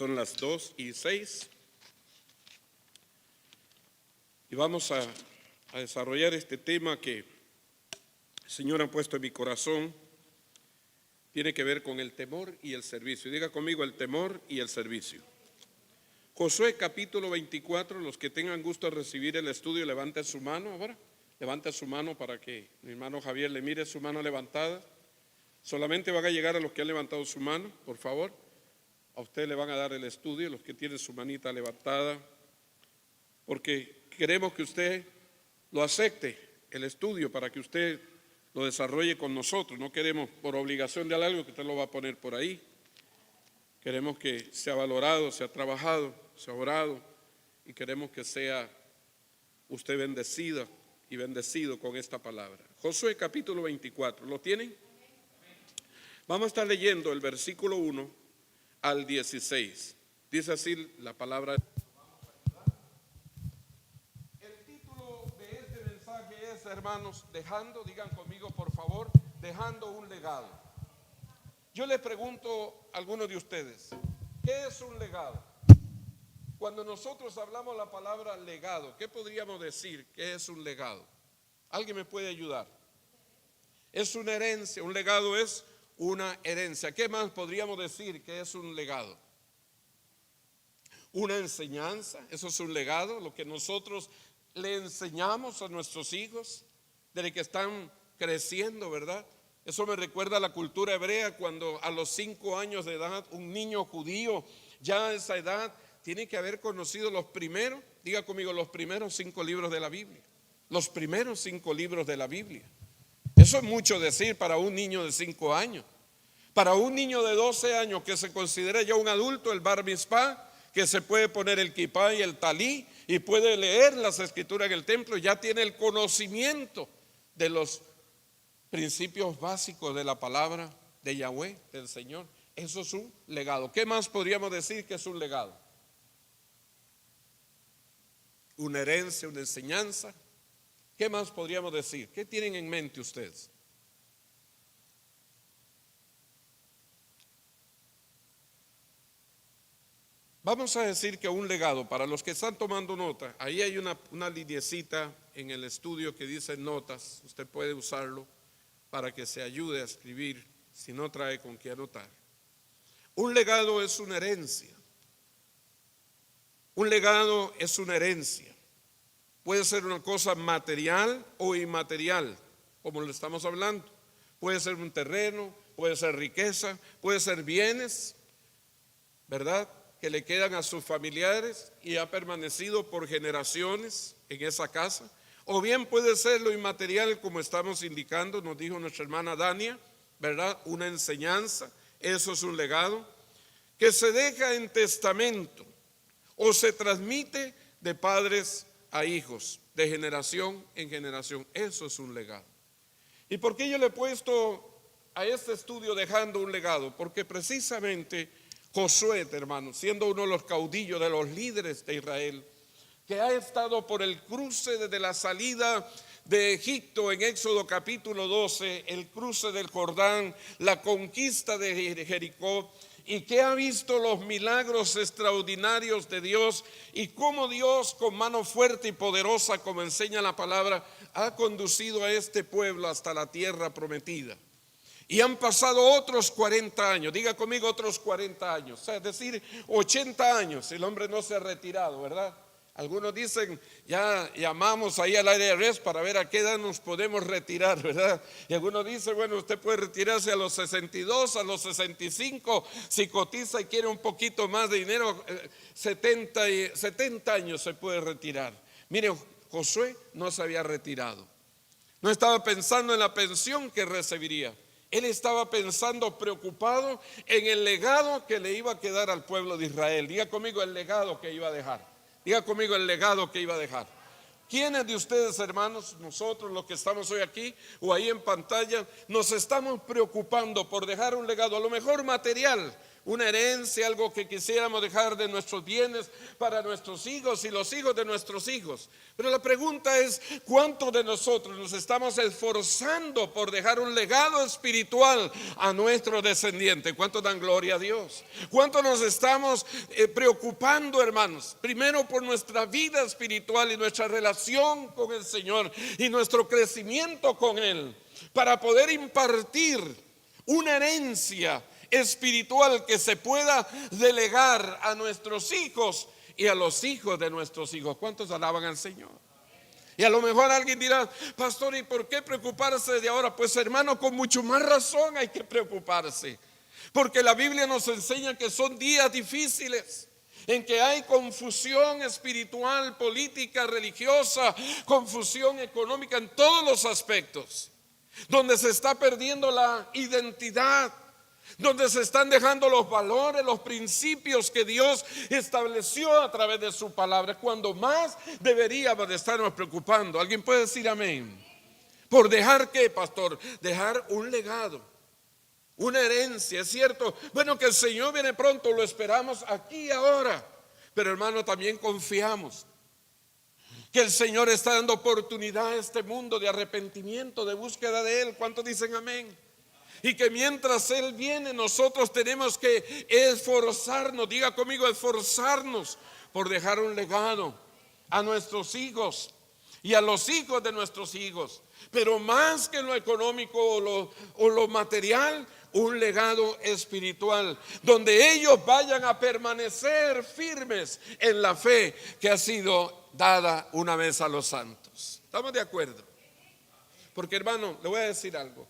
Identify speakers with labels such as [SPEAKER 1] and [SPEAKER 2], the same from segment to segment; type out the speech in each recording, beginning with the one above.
[SPEAKER 1] Son las 2:06 y vamos a desarrollar este tema que el Señor ha puesto en mi corazón. Tiene que ver con el temor y el servicio. Diga conmigo: el temor y el servicio. Josué capítulo 24, los que tengan gusto de recibir el estudio, levanten su mano ahora. Levante su mano para que mi hermano Javier le mire su mano levantada. Solamente van a llegar a los que han levantado su mano, por favor. A usted le van a dar el estudio, los que tienen su manita levantada, porque queremos que usted lo acepte, el estudio, para que usted lo desarrolle con nosotros. No queremos por obligación de algo que usted lo va a poner por ahí. Queremos que sea valorado, sea trabajado, sea orado, y queremos que sea usted bendecida y bendecido con esta palabra. Josué capítulo 24, ¿lo tienen? Vamos a estar leyendo el versículo 1 al 16. Dice así la palabra. El título de este mensaje es, hermanos, digan conmigo por favor, dejando un legado. Yo les pregunto a algunos de ustedes, ¿qué es un legado? Cuando nosotros hablamos la palabra legado, ¿qué podríamos decir que es un legado? ¿Alguien me puede ayudar? Es una herencia, un legado es una herencia. ¿Qué más podríamos decir que es un legado? Una enseñanza, eso es un legado, lo que nosotros le enseñamos a nuestros hijos desde que están creciendo, ¿verdad? Eso me recuerda a la cultura hebrea, cuando a los 5 años de edad un niño judío, ya a esa edad, tiene que haber conocido los primeros, diga conmigo, los primeros 5 libros de la Biblia. Los primeros 5 libros de la Biblia. Eso es mucho decir para un niño de 5 años. Para un niño de 12 años que se considera ya un adulto, el bar mitzvah, que se puede poner el kipá y el talí y puede leer las escrituras en el templo, ya tiene el conocimiento de los principios básicos de la palabra de Yahweh, del Señor. Eso es un legado. ¿Qué más podríamos decir que es un legado? Una herencia, una enseñanza. ¿Qué más podríamos decir? ¿Qué tienen en mente ustedes? Vamos a decir que un legado, para los que están tomando nota, ahí hay una lineecita en el estudio que dice notas. Usted puede usarlo para que se ayude a escribir si no trae con qué anotar. Un legado es una herencia. Un legado es una herencia. Puede ser una cosa material o inmaterial, como lo estamos hablando. Puede ser un terreno, puede ser riqueza, puede ser bienes, ¿verdad?, que le quedan a sus familiares y ha permanecido por generaciones en esa casa. O bien puede ser lo inmaterial, como estamos indicando, nos dijo nuestra hermana Dania, ¿verdad? Una enseñanza, eso es un legado, que se deja en testamento o se transmite de padres a hijos, de generación en generación. Eso es un legado. ¿Y por qué yo le he puesto a este estudio dejando un legado? Porque precisamente Josué, hermano, siendo uno de los caudillos, de los líderes de Israel, que ha estado por el cruce desde la salida de Egipto en Éxodo capítulo 12, el cruce del Jordán, la conquista de Jericó, y que ha visto los milagros extraordinarios de Dios y cómo Dios, con mano fuerte y poderosa, como enseña la palabra, ha conducido a este pueblo hasta la tierra prometida. Y han pasado otros 40 años, diga conmigo, otros 40 años, o sea, es decir, 80 años, el hombre no se ha retirado, ¿verdad? Algunos dicen, ya llamamos ahí al IRS para ver a qué edad nos podemos retirar, ¿verdad? Y algunos dicen, bueno, usted puede retirarse a los 62, a los 65, si cotiza y quiere un poquito más de dinero, 70 años se puede retirar. Mire, Josué no se había retirado, no estaba pensando en la pensión que recibiría. Él estaba pensando, preocupado en el legado que le iba a quedar al pueblo de Israel. Diga conmigo, el legado que iba a dejar. Diga conmigo, el legado que iba a dejar. ¿Quiénes de ustedes, hermanos, nosotros los que estamos hoy aquí o ahí en pantalla, nos estamos preocupando por dejar un legado, a lo mejor material, una herencia, algo que quisiéramos dejar de nuestros bienes para nuestros hijos y los hijos de nuestros hijos. Pero la pregunta es, ¿cuántos de nosotros nos estamos esforzando por dejar un legado espiritual a nuestros descendientes? ¿Cuántos dan gloria a Dios? ¿Cuántos nos estamos preocupando, hermanos? Primero por nuestra vida espiritual y nuestra relación con el Señor y nuestro crecimiento con Él, para poder impartir una herencia espiritual que se pueda delegar a nuestros hijos y a los hijos de nuestros hijos. ¿Cuántos alaban al Señor? Y a lo mejor alguien dirá, pastor, ¿y por qué preocuparse de ahora? Pues hermano, con mucho más razón hay que preocuparse, porque la Biblia nos enseña que son días difíciles, en que hay confusión espiritual, política, religiosa, confusión económica en todos los aspectos, donde se está perdiendo la identidad, donde se están dejando los valores, los principios que Dios estableció a través de su palabra, cuando más deberíamos de estarnos preocupando. ¿Alguien puede decir amén? ¿Por dejar qué, pastor? Dejar un legado, una herencia. Es cierto, bueno, que el Señor viene pronto, lo esperamos aquí y ahora, pero hermano, también confiamos que el Señor está dando oportunidad a este mundo de arrepentimiento, de búsqueda de Él. ¿Cuántos dicen amén? Y que mientras Él viene, nosotros tenemos que esforzarnos, diga conmigo, esforzarnos por dejar un legado a nuestros hijos y a los hijos de nuestros hijos. Pero más que lo económico o lo material, un legado espiritual, donde ellos vayan a permanecer firmes en la fe que ha sido dada una vez a los santos. ¿Estamos de acuerdo? Porque hermano, le voy a decir algo.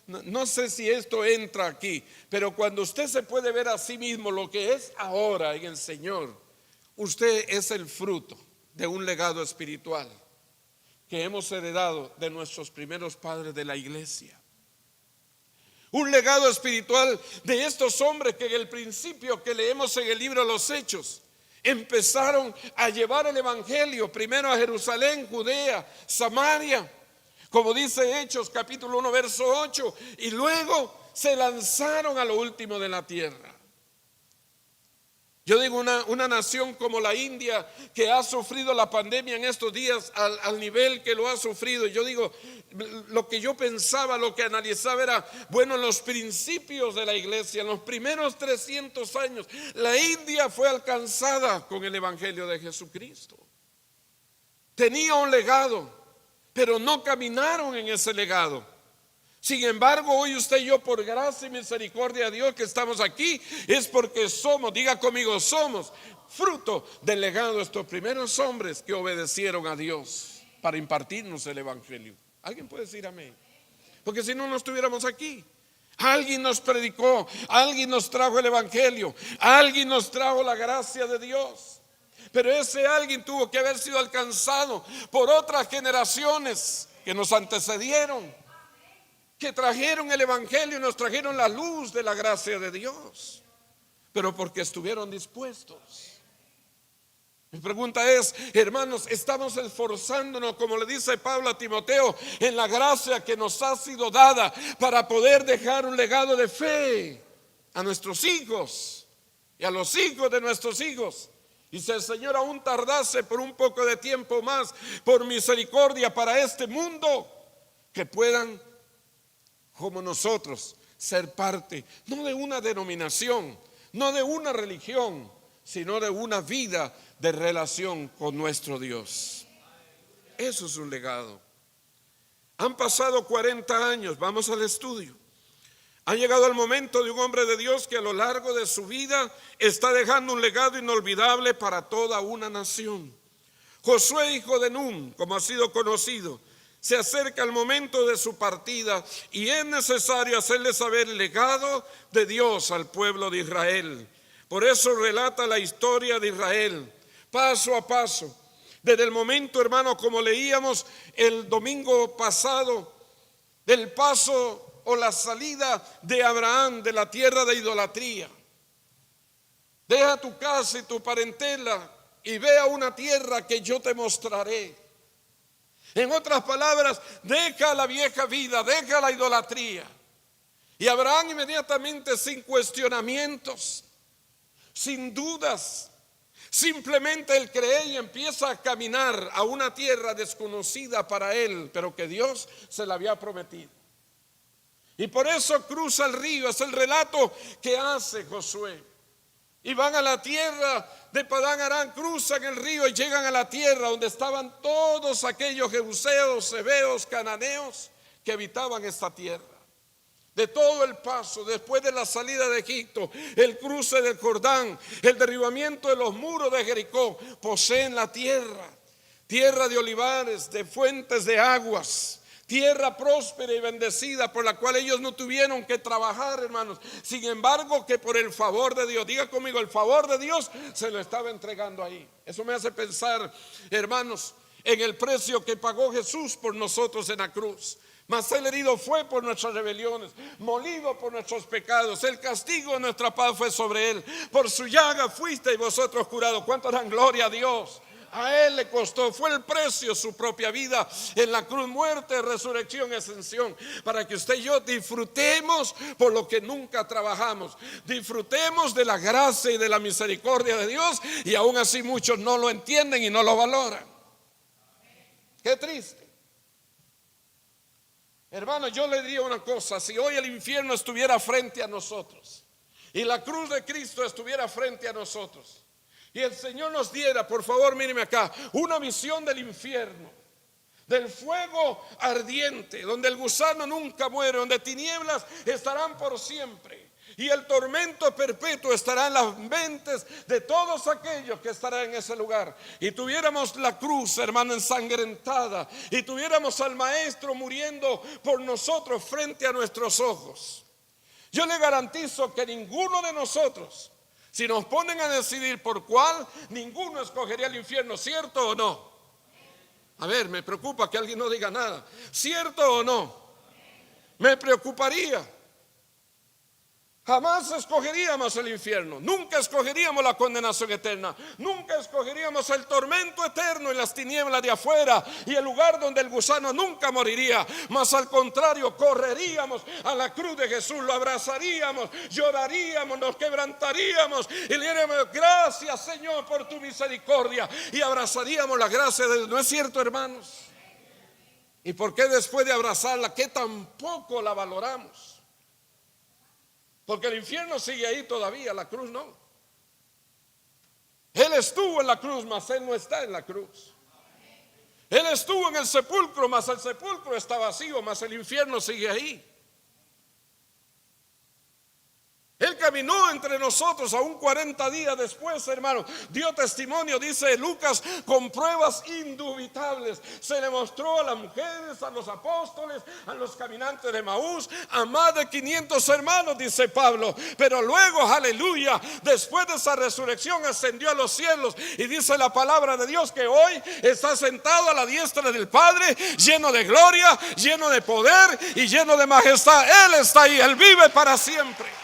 [SPEAKER 1] No sé si esto entra aquí, pero cuando usted se puede ver a sí mismo lo que es ahora en el Señor, usted es el fruto de un legado espiritual que hemos heredado de nuestros primeros padres de la iglesia. Un legado espiritual de estos hombres que en el principio que leemos en el libro de los Hechos empezaron a llevar el evangelio primero a Jerusalén, Judea, Samaria, como dice Hechos capítulo 1 verso 8, y luego se lanzaron a lo último de la tierra. Yo digo, una nación como la India, que ha sufrido la pandemia en estos días al nivel que lo ha sufrido. Yo digo, lo que yo pensaba, lo que analizaba era, bueno, en los principios de la iglesia, en los primeros 300 años, la India fue alcanzada con el evangelio de Jesucristo. Tenía un legado, pero no caminaron en ese legado. Sin embargo, hoy usted y yo, por gracia y misericordia de Dios que estamos aquí, es porque somos, diga conmigo, somos fruto del legado de estos primeros hombres que obedecieron a Dios para impartirnos el evangelio. ¿Alguien puede decir amén? Porque si no, no estuviéramos aquí. Alguien nos predicó, alguien nos trajo el evangelio, alguien nos trajo la gracia de Dios. Pero ese alguien tuvo que haber sido alcanzado por otras generaciones que nos antecedieron, que trajeron el evangelio y nos trajeron la luz de la gracia de Dios, pero porque estuvieron dispuestos. Mi pregunta es, hermanos, ¿estamos esforzándonos, como le dice Pablo a Timoteo, en la gracia que nos ha sido dada para poder dejar un legado de fe a nuestros hijos y a los hijos de nuestros hijos? Y si el Señor aún tardase por un poco de tiempo más, por misericordia para este mundo, que puedan, como nosotros, ser parte, no de una denominación, no de una religión, sino de una vida de relación con nuestro Dios. Eso es un legado. Han pasado 40 años, vamos al estudio. Ha llegado el momento de un hombre de Dios que a lo largo de su vida está dejando un legado inolvidable para toda una nación. Josué, hijo de Nun, como ha sido conocido, se acerca el momento de su partida y es necesario hacerle saber el legado de Dios al pueblo de Israel. Por eso relata la historia de Israel, paso a paso. Desde el momento, hermano, como leíamos el domingo pasado, del paso o la salida de Abraham de la tierra de idolatría. Deja tu casa y tu parentela y ve a una tierra que yo te mostraré. En otras palabras, deja la vieja vida, deja la idolatría Y Abraham inmediatamente, sin cuestionamientos, sin dudas, simplemente él cree y empieza a caminar a una tierra desconocida para él, pero que Dios se la había prometido. Y por eso cruza el río. Es el relato que hace Josué. Y van a la tierra de Padán Aram, cruzan el río y llegan a la tierra donde estaban todos aquellos jebuseos, heveos, cananeos que habitaban esta tierra. De todo el paso, después de la salida de Egipto, el cruce del Jordán, el derribamiento de los muros de Jericó, poseen la tierra, tierra de olivares, de fuentes de aguas, tierra próspera y bendecida por la cual ellos no tuvieron que trabajar, hermanos. Sin embargo, que por el favor de Dios, diga conmigo, el favor de Dios se lo estaba entregando ahí. Eso me hace pensar, hermanos, en el precio que pagó Jesús por nosotros en la cruz. Mas el herido fue por nuestras rebeliones, molido por nuestros pecados. El castigo de nuestra paz fue sobre él. Por su llaga fuisteis vosotros curados. ¿Cuánto dan gloria a Dios? A él le costó, fue el precio, su propia vida en la cruz, muerte, resurrección, ascensión, para que usted y yo disfrutemos por lo que nunca trabajamos. Disfrutemos de la gracia y de la misericordia de Dios, y aún así muchos no lo entienden y no lo valoran. Qué triste. Hermano, yo le diría una cosa: si hoy el infierno estuviera frente a nosotros y la cruz de Cristo estuviera frente a nosotros, y el Señor nos diera, por favor, míreme acá, una visión del infierno, del fuego ardiente, donde el gusano nunca muere, donde tinieblas estarán por siempre y el tormento perpetuo estará en las mentes de todos aquellos que estarán en ese lugar, y tuviéramos la cruz, hermano, ensangrentada, y tuviéramos al Maestro muriendo por nosotros frente a nuestros ojos, yo le garantizo que ninguno de nosotros, si nos ponen a decidir por cuál, ninguno escogería el infierno. ¿Cierto o no? A ver, me preocupa que alguien no diga nada. ¿Cierto o no? Me preocuparía. Jamás escogeríamos el infierno, nunca escogeríamos la condenación eterna, nunca escogeríamos el tormento eterno y las tinieblas de afuera y el lugar donde el gusano nunca moriría. Mas al contrario, correríamos a la cruz de Jesús, lo abrazaríamos, lloraríamos, nos quebrantaríamos y le diríamos: gracias, Señor, por tu misericordia, y abrazaríamos la gracia de Dios. ¿No es cierto, hermanos? ¿Y por qué después de abrazarla, que tampoco la valoramos? Porque el infierno sigue ahí todavía, la cruz no. Él estuvo en la cruz, mas él no está en la cruz. Él estuvo en el sepulcro, mas el sepulcro está vacío, mas el infierno sigue ahí. Él caminó entre nosotros aún 40 días después, hermano. Dio testimonio, dice Lucas, con pruebas indubitables. Se le mostró a las mujeres, a los apóstoles, a los caminantes de Maús, a más de 500 hermanos, dice Pablo. Pero luego, aleluya, después de esa resurrección ascendió a los cielos. Y dice la palabra de Dios que hoy está sentado a la diestra del Padre, lleno de gloria, lleno de poder y lleno de majestad. Él está ahí, Él vive para siempre.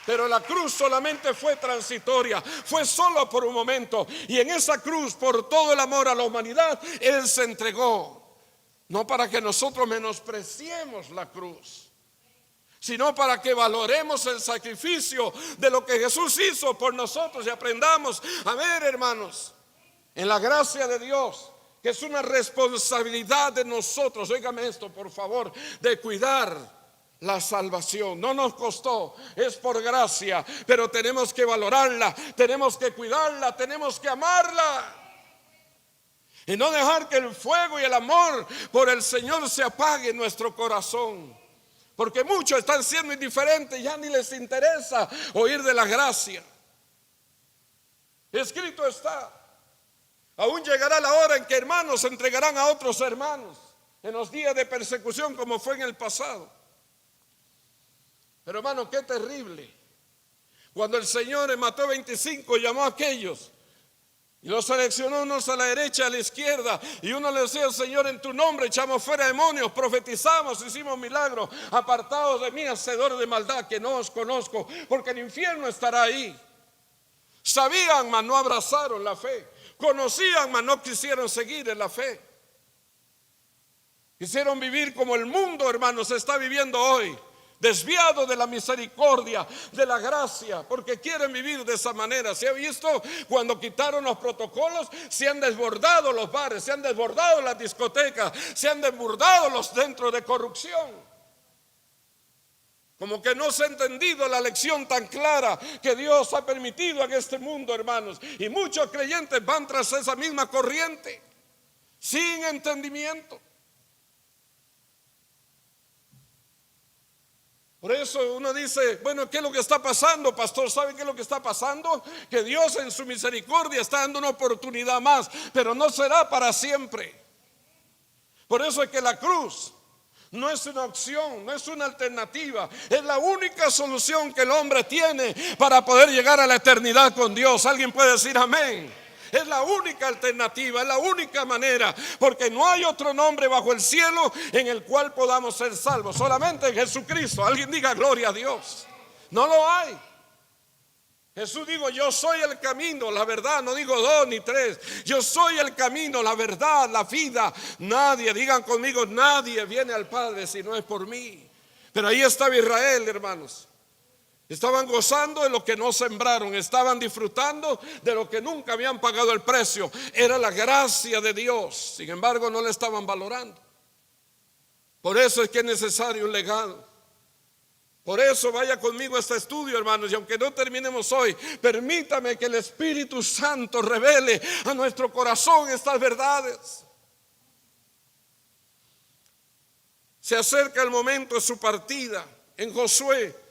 [SPEAKER 1] Pero la cruz solamente fue transitoria, fue solo por un momento. Y en esa cruz, por todo el amor a la humanidad, Él se entregó. No para que nosotros menospreciemos la cruz, sino para que valoremos el sacrificio de lo que Jesús hizo por nosotros y aprendamos a ver, hermanos, en la gracia de Dios, que es una responsabilidad de nosotros. Óigame esto, por favor, de cuidar la salvación. No nos costó, es por gracia, pero tenemos que valorarla, tenemos que cuidarla, tenemos que amarla y no dejar que el fuego y el amor por el Señor se apague en nuestro corazón, porque muchos están siendo indiferentes, ya ni les interesa oír de la gracia. Escrito está: aún llegará la hora en que hermanos se entregarán a otros hermanos en los días de persecución, como fue en el pasado. Pero hermano, qué terrible. Cuando el Señor en Mateo 25 llamó a aquellos y los seleccionó unos a la derecha, a la izquierda, y uno le decía: Señor, en tu nombre echamos fuera demonios, profetizamos, hicimos milagros. Apartados de mí, hacedores de maldad, que no os conozco, porque el infierno estará ahí. Sabían, mas no abrazaron la fe. Conocían, mas no quisieron seguir en la fe. Quisieron vivir como el mundo, hermanos, está viviendo hoy, desviado de la misericordia, de la gracia, porque quieren vivir de esa manera. ¿Se ha visto? Cuando quitaron los protocolos, se han desbordado los bares, se han desbordado las discotecas, se han desbordado los centros de corrupción. Como que no se ha entendido la lección tan clara que Dios ha permitido en este mundo, hermanos. Y muchos creyentes van tras esa misma corriente, sin entendimiento. Por eso uno dice, bueno, ¿qué es lo que está pasando, pastor? ¿Sabe qué es lo que está pasando? Que Dios en su misericordia está dando una oportunidad más, pero no será para siempre. Por eso es que la cruz no es una opción, no es una alternativa, es la única solución que el hombre tiene para poder llegar a la eternidad con Dios. ¿Alguien puede decir amén? Es la única alternativa, es la única manera, porque no hay otro nombre bajo el cielo en el cual podamos ser salvos, solamente en Jesucristo. Alguien diga gloria a Dios. No lo hay. Jesús dijo, yo soy el camino, la verdad, no digo 2 ni 3. Yo soy el camino, la verdad, la vida. Nadie, digan conmigo, nadie viene al Padre si no es por mí. Pero ahí estaba Israel, hermanos. Estaban gozando de lo que no sembraron, estaban disfrutando de lo que nunca habían pagado el precio. Era la gracia de Dios, sin embargo no le estaban valorando. Por eso es que es necesario un legado. Por eso vaya conmigo a este estudio, hermanos, y aunque no terminemos hoy, permítame que el Espíritu Santo revele a nuestro corazón estas verdades. Se acerca el momento de su partida en Josué.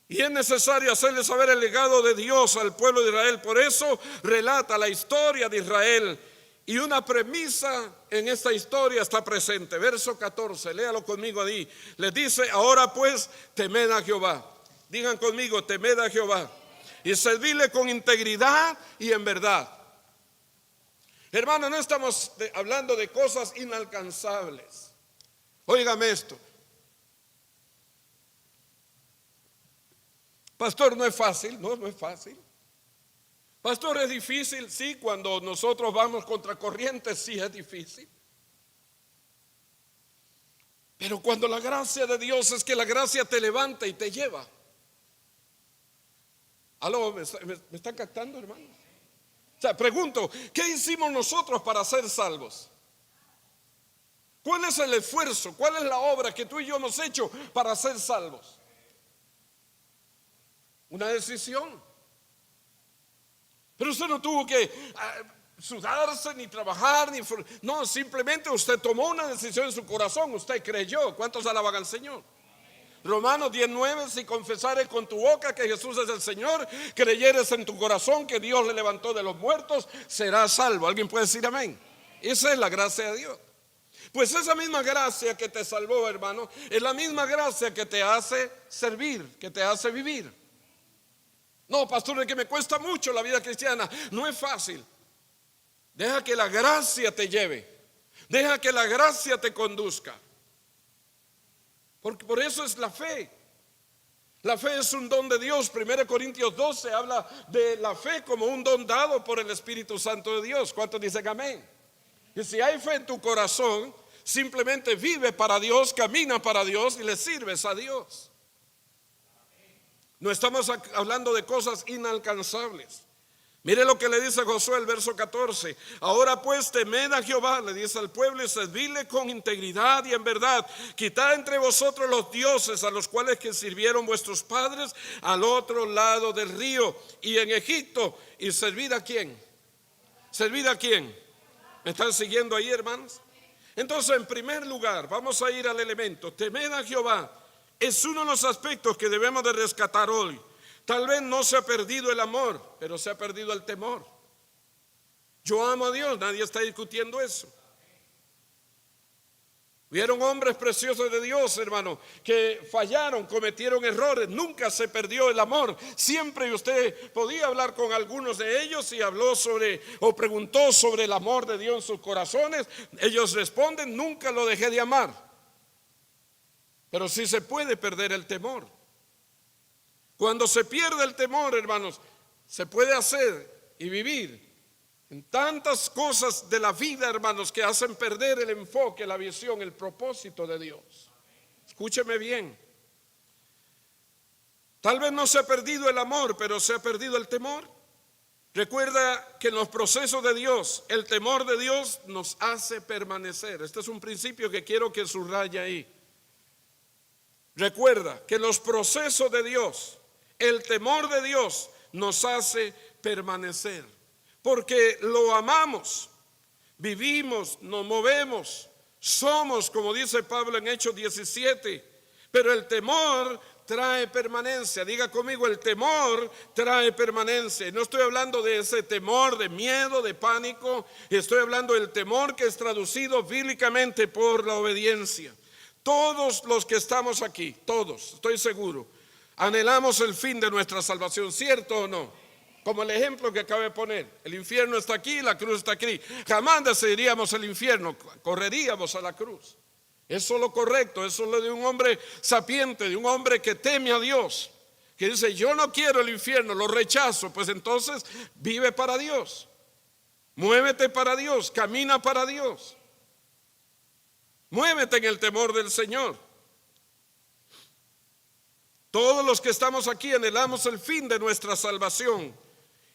[SPEAKER 1] Y es necesario hacerle saber el legado de Dios al pueblo de Israel. Por eso relata la historia de Israel. Y una premisa en esta historia está presente. Verso 14, léalo conmigo ahí. Les dice, ahora pues temed a Jehová. Digan conmigo, temed a Jehová. Y servidle con integridad y en verdad. Hermano, no estamos hablando de cosas inalcanzables. Óigame esto. Pastor, no es fácil. No es fácil. Pastor, es difícil. Sí, cuando nosotros vamos contra corriente, sí es difícil. Pero cuando la gracia de Dios es que la gracia te levanta y te lleva. ¿Aló? ¿Me están captando, hermano? O sea, pregunto, ¿qué hicimos nosotros para ser salvos? ¿Cuál es el esfuerzo? ¿Cuál es la obra que tú y yo hemos hecho para ser salvos? Una decisión. Pero usted no tuvo que sudarse, ni trabajar, no, simplemente usted tomó una decisión en su corazón, usted creyó. ¿Cuántos alaban al Señor? Romanos 10:9, si confesares con tu boca que Jesús es el Señor, creyeres en tu corazón que Dios le levantó de los muertos, serás salvo. ¿Alguien puede decir amén? Esa es la gracia de Dios. Pues esa misma gracia que te salvó, hermano, es la misma gracia que te hace servir, que te hace vivir. No, pastor, es que me cuesta mucho la vida cristiana. No es fácil. Deja que la gracia te lleve. Deja que la gracia te conduzca. Porque por eso es la fe. La fe es un don de Dios. 1 Corintios 12 habla de la fe como un don dado por el Espíritu Santo de Dios. ¿Cuántos dicen amén? Y si hay fe en tu corazón, simplemente vive para Dios, camina para Dios y le sirves a Dios. No estamos hablando de cosas inalcanzables. Mire lo que le dice Josué, el verso 14. Ahora pues temed a Jehová, le dice al pueblo, y servidle con integridad y en verdad. Quitad entre vosotros los dioses a los cuales que sirvieron vuestros padres al otro lado del río y en Egipto. ¿Y servid a quién? ¿Servid a quién? ¿Me están siguiendo ahí, hermanos? Entonces, en primer lugar, vamos a ir al elemento. Temed a Jehová. Es uno de los aspectos que debemos de rescatar hoy. Tal vez no se ha perdido el amor, pero se ha perdido el temor. Yo amo a Dios, nadie está discutiendo eso. Vieron hombres preciosos de Dios, hermano, que fallaron, cometieron errores. Nunca se perdió el amor. Siempre usted podía hablar con algunos de ellos y habló sobre o preguntó sobre el amor de Dios en sus corazones. Ellos responden, nunca lo dejé de amar. Pero sí se puede perder el temor. Cuando se pierde el temor, hermanos, se puede hacer y vivir En tantas cosas de la vida, hermanos, que hacen perder el enfoque, la visión, el propósito de Dios. Escúcheme bien. Tal vez no se ha perdido el amor, pero se ha perdido el temor. Recuerda que en los procesos de Dios, el temor de Dios nos hace permanecer. Este es un principio que quiero que subraye ahí. Recuerda que en los procesos de Dios, el temor de Dios nos hace permanecer. Porque lo amamos, vivimos, nos movemos, somos, como dice Pablo en Hechos 17. Pero el temor trae permanencia. Diga conmigo, el temor trae permanencia. No estoy hablando de ese temor de miedo, de pánico. Estoy hablando del temor que es traducido bíblicamente por la obediencia. Todos los que estamos aquí, todos, estoy seguro, anhelamos el fin de nuestra salvación, ¿cierto o no? Como el ejemplo que acabo de poner, el infierno está aquí, la cruz está aquí. Jamás decidiríamos el infierno, correríamos a la cruz. Eso es lo correcto, eso es lo de un hombre sapiente, de un hombre que teme a Dios, que dice: yo no quiero el infierno, lo rechazo. Pues entonces vive para Dios, muévete para Dios, camina para Dios, muévete en el temor del Señor. Todos los que estamos aquí anhelamos el fin de nuestra salvación,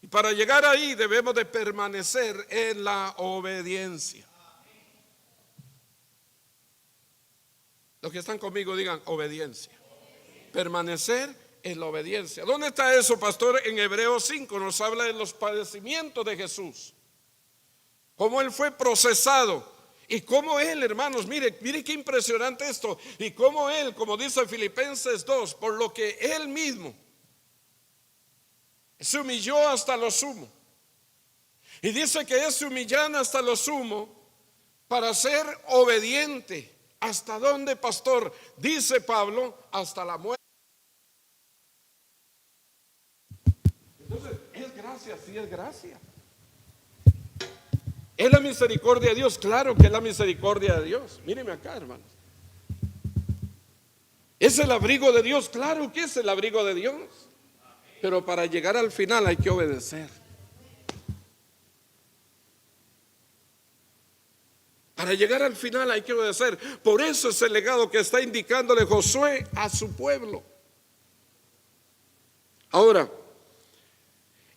[SPEAKER 1] y para llegar ahí debemos de permanecer en la obediencia. Los que están conmigo digan obediencia. Permanecer en la obediencia. ¿Dónde está eso, pastor? En Hebreos 5 nos habla de los padecimientos de Jesús. Cómo Él fue procesado. Y cómo Él, hermanos, mire qué impresionante esto. Y cómo Él, como dice Filipenses 2, por lo que Él mismo se humilló hasta lo sumo. Y dice que es humillado hasta lo sumo para ser obediente. ¿Hasta dónde, pastor? Dice Pablo, hasta la muerte. Entonces, ¿es gracia? Sí, es gracia. ¿Es la misericordia de Dios? Claro que es la misericordia de Dios. Míreme acá, hermanos. ¿Es el abrigo de Dios? Claro que es el abrigo de Dios. Pero para llegar al final hay que obedecer. Para llegar al final hay que obedecer. Por eso es el legado que está indicándole Josué a su pueblo. Ahora,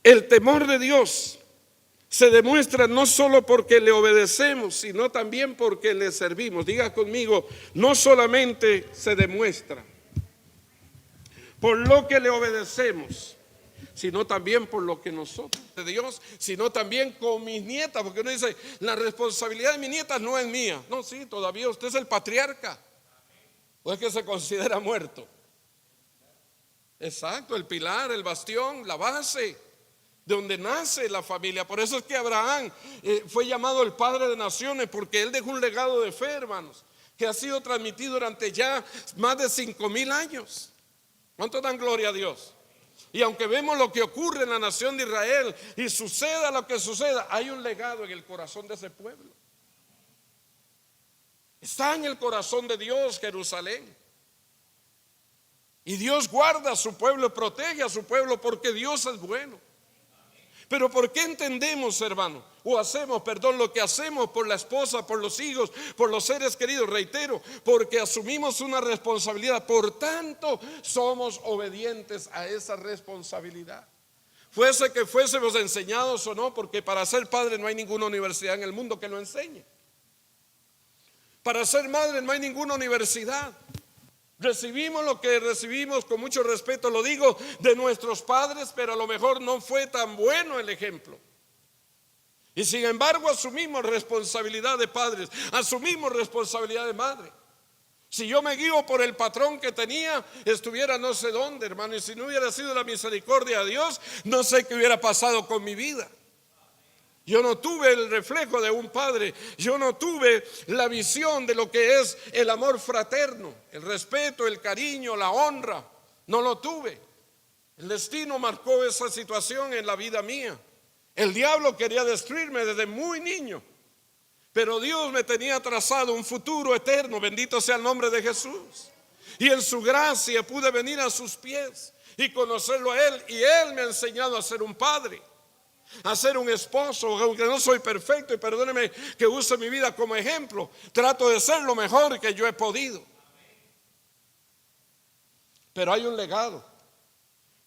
[SPEAKER 1] el temor de Dios se demuestra no solo porque le obedecemos, sino también porque le servimos. Diga conmigo, no solamente se demuestra por lo que le obedecemos, sino también por lo que nosotros de Dios, sino también con mis nietas, porque uno dice: la responsabilidad de mis nietas no es mía. No, sí, todavía usted es el patriarca, o es que se considera muerto. Exacto, el pilar, el bastión, la base de donde nace la familia. Por eso es que Abraham fue llamado el padre de naciones, porque él dejó un legado de fe, hermanos, que ha sido transmitido durante ya más de 5,000 años. ¿Cuánto dan gloria a Dios? Y aunque vemos lo que ocurre en la nación de Israel y suceda lo que suceda, hay un legado en el corazón de ese pueblo. Está en el corazón de Dios Jerusalén. Y Dios guarda a su pueblo, protege a su pueblo, porque Dios es bueno. Pero ¿por qué entendemos, hermano? O hacemos, perdón, lo que hacemos por la esposa, por los hijos, por los seres queridos? Reitero, porque asumimos una responsabilidad. Por tanto, somos obedientes a esa responsabilidad. Fuese que fuésemos enseñados o no, porque para ser padre no hay ninguna universidad en el mundo que lo enseñe. Para ser madre no hay ninguna universidad. Recibimos lo que recibimos, con mucho respeto lo digo, de nuestros padres, pero a lo mejor no fue tan bueno el ejemplo. Y sin embargo asumimos responsabilidad de padres, asumimos responsabilidad de madre. Si yo me guío por el patrón que tenía, estuviera no sé dónde, hermano. Y si no hubiera sido la misericordia de Dios, no sé qué hubiera pasado con mi vida. Yo no tuve el reflejo de un padre. Yo no tuve la visión de lo que es el amor fraterno, el respeto, el cariño, la honra. No lo tuve. El destino marcó esa situación en la vida mía. El diablo quería destruirme desde muy niño, pero Dios me tenía trazado un futuro eterno. Bendito sea el nombre de Jesús. Y en su gracia pude venir a sus pies y conocerlo a Él. Y Él me ha enseñado a ser un padre. a ser un esposo, aunque no soy perfecto, y perdóneme que use mi vida como ejemplo, trato de ser lo mejor que yo he podido. Pero hay un legado.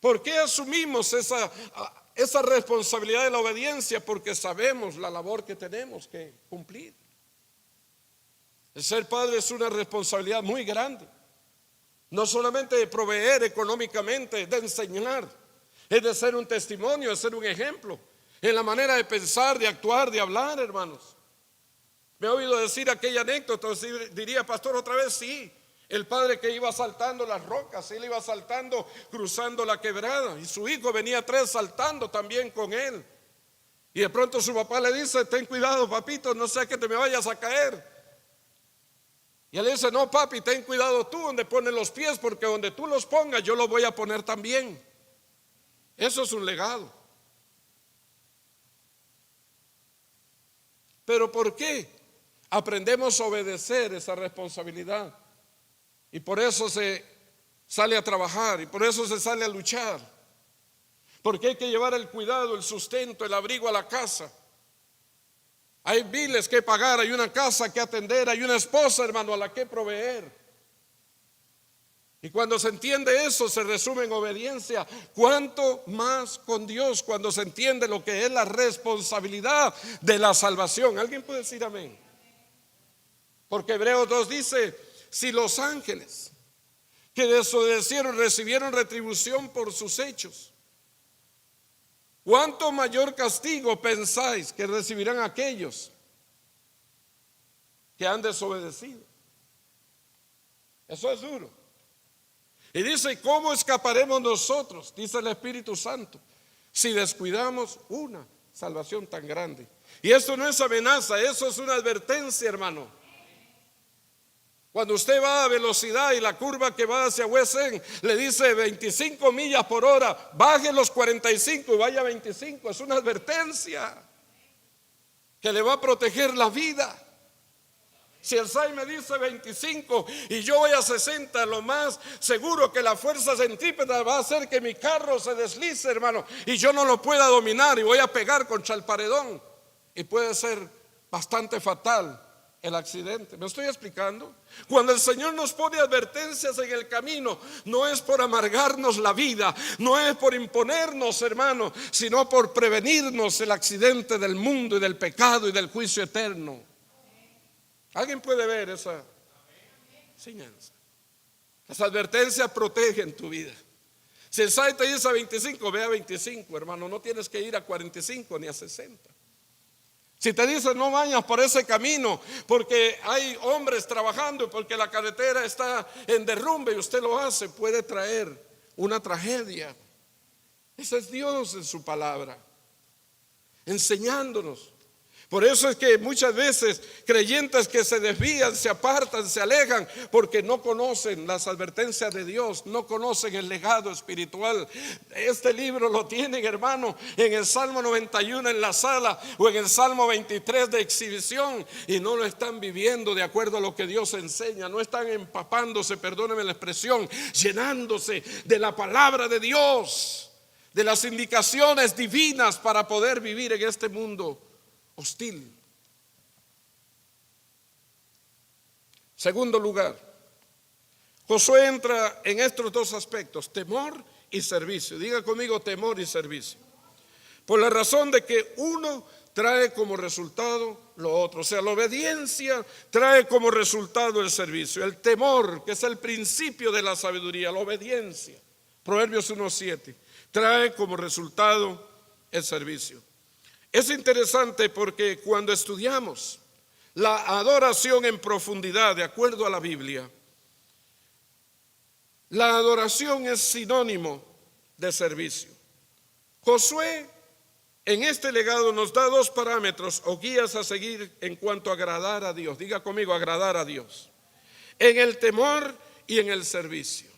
[SPEAKER 1] ¿Por qué asumimos esa responsabilidad de la obediencia? Porque sabemos la labor que tenemos que cumplir. El ser padre es una responsabilidad muy grande. No solamente de proveer económicamente, de enseñar, es de ser un testimonio, de ser un ejemplo en la manera de pensar, de actuar, de hablar, hermanos. Me he oído decir aquella anécdota, diría, pastor, otra vez, sí. El padre que iba saltando las rocas, él iba saltando, cruzando la quebrada, y su hijo venía atrás saltando también con él. Y de pronto su papá le dice, ten cuidado, papito, no sea que te me vayas a caer. Y él dice, no, papi, ten cuidado tú donde pones los pies, porque donde tú los pongas yo los voy a poner también. Eso es un legado. Pero ¿por qué aprendemos a obedecer esa responsabilidad? Y por eso se sale a trabajar, y por eso se sale a luchar. Porque hay que llevar el cuidado, el sustento, el abrigo a la casa. Hay biles que pagar, hay una casa que atender, hay una esposa, hermano, a la que proveer. Y cuando se entiende eso, se resume en obediencia. ¿Cuánto más con Dios cuando se entiende lo que es la responsabilidad de la salvación? ¿Alguien puede decir amén? Porque Hebreos 2 dice, si los ángeles que desobedecieron recibieron retribución por sus hechos, ¿cuánto mayor castigo pensáis que recibirán aquellos que han desobedecido? Eso es duro. Y dice, ¿cómo escaparemos nosotros? Dice el Espíritu Santo, si descuidamos una salvación tan grande. Y esto no es amenaza, eso es una advertencia, hermano. Cuando usted va a velocidad y la curva que va hacia Huesen le dice 25 millas por hora, baje los 45 y vaya a 25. Es una advertencia que le va a proteger la vida. Si el SAI me dice 25 y yo voy a 60, lo más seguro que la fuerza centrípeta va a hacer que mi carro se deslice, hermano, y yo no lo pueda dominar y voy a pegar contra el paredón. Y puede ser bastante fatal el accidente. ¿Me estoy explicando? Cuando el Señor nos pone advertencias en el camino, no es por amargarnos la vida, no es por imponernos, hermano, sino por prevenirnos el accidente del mundo y del pecado y del juicio eterno. ¿Alguien puede ver esa enseñanza? Las advertencias protegen tu vida. Si el SAI te dice a 25, ve a 25, hermano, no tienes que ir a 45 ni a 60. Si te dicen no vayas por ese camino porque hay hombres trabajando y porque la carretera está en derrumbe y usted lo hace, puede traer una tragedia. Ese es Dios en su palabra, enseñándonos. Por eso es que muchas veces creyentes que se desvían, se apartan, se alejan, porque no conocen las advertencias de Dios, no conocen el legado espiritual. Este libro lo tienen, hermano, en el Salmo 91 en la sala o en el Salmo 23 de exhibición, y no lo están viviendo de acuerdo a lo que Dios enseña. No están empapándose, perdónenme la expresión, llenándose de la palabra de Dios, de las indicaciones divinas para poder vivir en este mundo hostil. Segundo lugar, Josué entra en estos dos aspectos, temor y servicio. Diga conmigo, temor y servicio. Por la razón de que uno trae como resultado lo otro. O sea, la obediencia trae como resultado el servicio. El temor, que es el principio de la sabiduría, la obediencia, Proverbios 1:7, trae como resultado el servicio. Es interesante porque cuando estudiamos la adoración en profundidad, de acuerdo a la Biblia, la adoración es sinónimo de servicio. Josué en este legado nos da dos parámetros o guías a seguir en cuanto a agradar a Dios. Diga conmigo, agradar a Dios. En el temor y en el servicio.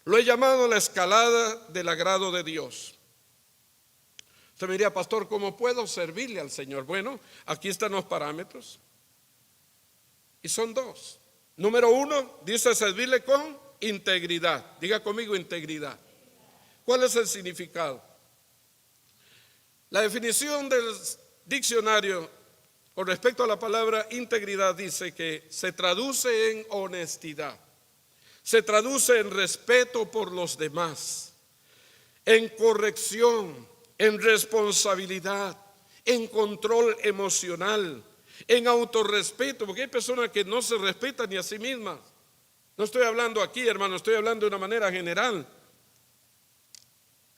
[SPEAKER 1] Lo he llamado la escalada del agrado de Dios. Usted me diría, pastor, ¿cómo puedo servirle al Señor? Bueno, aquí están los parámetros. Y son dos. Número uno, dice servirle con integridad. Diga conmigo, integridad. ¿Cuál es el significado? La definición del diccionario con respecto a la palabra integridad dice que se traduce en honestidad, se traduce en respeto por los demás, en corrección, en responsabilidad, en control emocional, en autorrespeto, porque hay personas que no se respetan ni a sí mismas. No estoy hablando aquí, hermano, estoy hablando de una manera general.